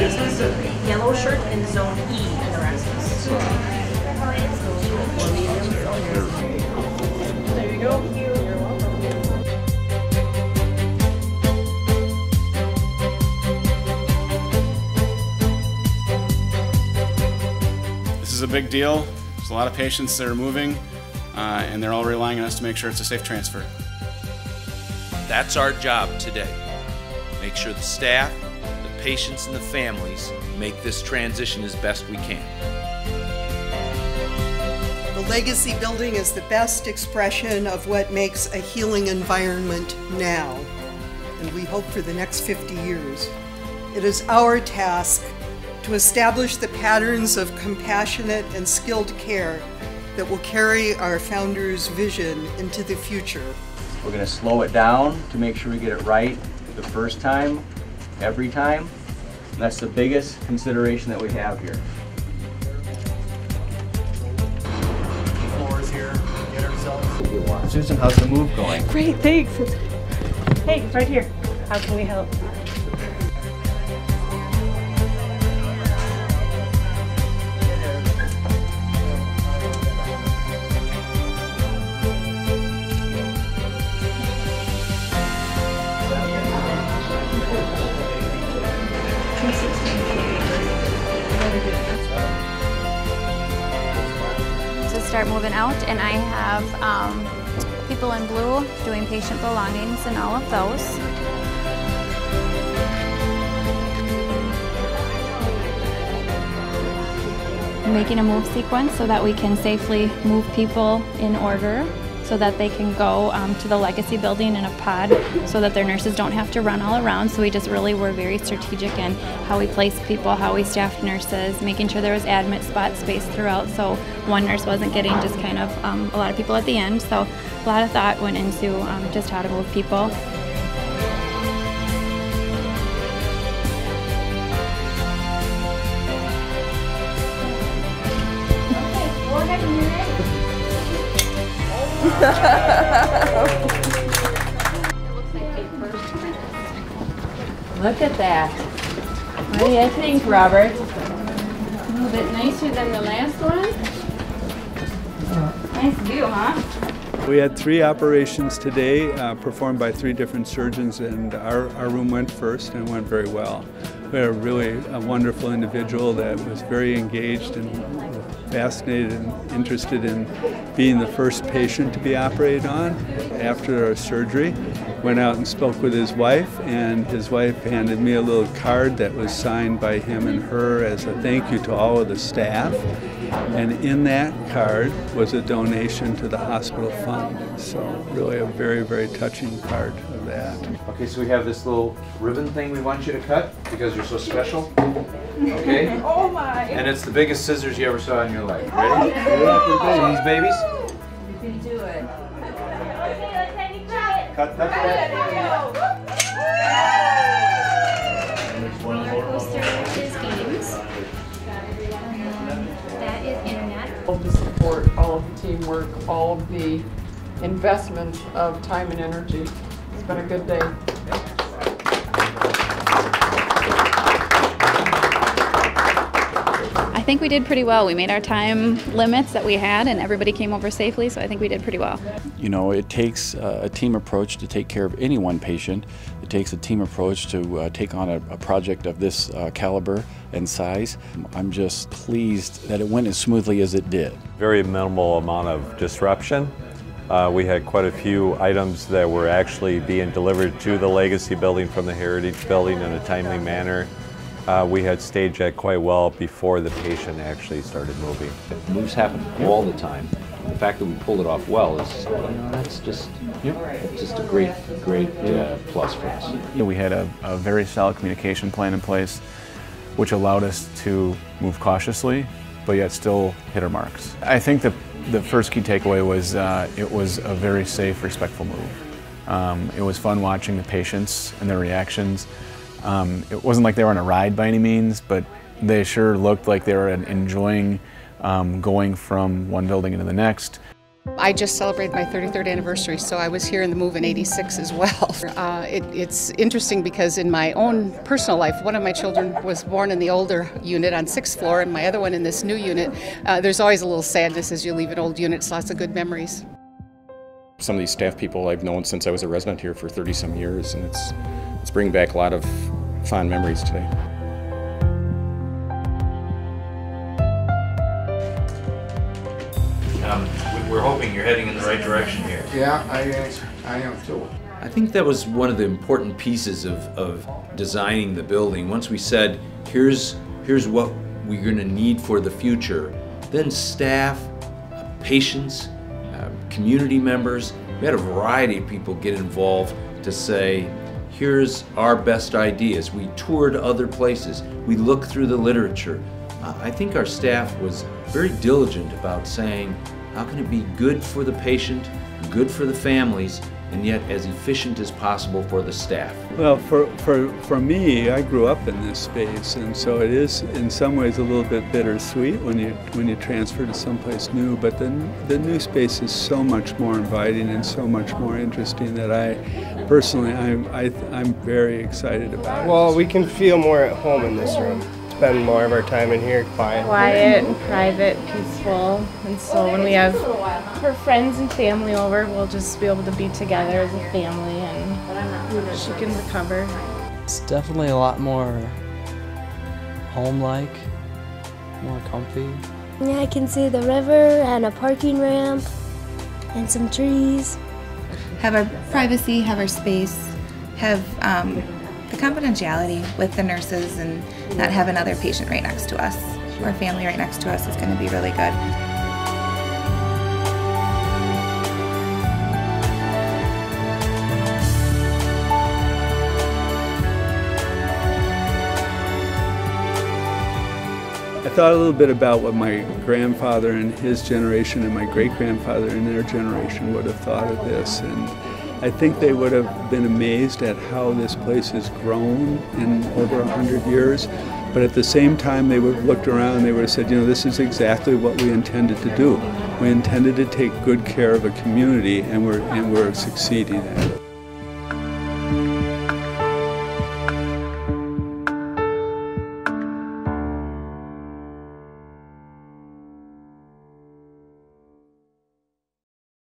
This is a yellow shirt in zone E in the restless. There you go. You're welcome. This is a big deal. There's a lot of patients that are moving, and they're all relying on us to make sure it's a safe transfer. That's our job today. Make sure the staff, the patients, and the families make this transition as best we can. The Legacy Building is the best expression of what makes a healing environment now, and we hope for the next 50 years. It is our task to establish the patterns of compassionate and skilled care that will carry our founders' vision into the future. We're going to slow it down to make sure we get it right the first time, every time. And that's the biggest consideration that we have here. Floors here, get ourselves. Susan, how's the move going? Great, thanks. Hey, it's right here. How can we help? To start moving out, and I have people in blue doing patient belongings and all of those. Making a move sequence so that we can safely move people in order so that they can go to the Legacy Building in a pod so that their nurses don't have to run all around. So we just really were very strategic in how we placed people, how we staffed nurses, making sure there was admit spot space throughout so one nurse wasn't getting just kind of a lot of people at the end. So a lot of thought went into just how to move people. Okay, go ahead and do it. Look at that. What do you think, Robert? A little bit nicer than the last one? Nice view, huh? We had 3 operations today performed by 3 different surgeons, and our room went first and went very well. We had a wonderful individual that was very engaged and fascinated and interested in being the first patient to be operated on. After our surgery, went out and spoke with his wife, and his wife handed me a little card that was signed by him and her as a thank you to all of the staff. And in that card was a donation to the hospital fund. So really a very, very touching part of that. Okay, so we have this little ribbon thing we want you to cut because you're so special. Okay? Oh my! And it's the biggest scissors you ever saw in your life. Ready? See these babies? You can do it. Cut. Roller coaster is games. That is internet. To support all of the teamwork, all of the investment of time and energy. It's been a good day. I think we did pretty well. We made our time limits that we had, and everybody came over safely, so I think we did pretty well. You know, it takes a team approach to take care of any one patient. It takes a team approach to take on a project of this caliber and size. I'm just pleased that it went as smoothly as it did. Very minimal amount of disruption. We had quite a few items that were actually being delivered to the Legacy Building from the Heritage Building in a timely manner. We had staged that quite well before the patient actually started moving. Moves happen all the time. The fact that we pulled it off well is, that's just, just a great plus for us. We had a very solid communication plan in place, which allowed us to move cautiously, but yet still hit our marks. I think the first key takeaway was it was a very safe, respectful move. It was fun watching the patients and their reactions. It wasn't like they were on a ride by any means, but they sure looked like they were enjoying going from one building into the next. I just celebrated my 33rd anniversary, so I was here in the move in '86 as well. It's interesting because in my own personal life, one of my children was born in the older unit on 6th floor and my other one in this new unit. There's always a little sadness as you leave an old unit. It's lots of good memories. Some of these staff people I've known since I was a resident here for 30-some years, and it's bringing back a lot of fond memories today. We're hoping you're heading in the right direction here. Yeah, I am too. I think that was one of the important pieces of designing the building. Once we said, here's what we're going to need for the future, then staff, patients, community members, we had a variety of people get involved to say, here's our best ideas. We toured other places. We looked through the literature. I think our staff was very diligent about saying, how can it be good for the patient, good for the families, and yet as efficient as possible for the staff? Well, for me, I grew up in this space, and so it is in some ways a little bit bittersweet when you transfer to someplace new. But then the new space is so much more inviting and so much more interesting that I'm very excited about it. Well, we can feel more at home in this room. Spend more of our time in here, quiet and private, peaceful, and so when we have her friends and family over, we'll just be able to be together as a family, and she can recover. It's definitely a lot more home-like, more comfy. Yeah, I can see the river and a parking ramp and some trees. Have our privacy, have our space, have the confidentiality with the nurses, and not have another patient right next to us or family right next to us is going to be really good. I thought a little bit about what my grandfather and his generation and my great-grandfather and their generation would have thought of this, and I think they would have been amazed at how this place has grown in over 100 years. But at the same time, they would have looked around and they would have said, you know, this is exactly what we intended to do. We intended to take good care of a community, and we're succeeding at it.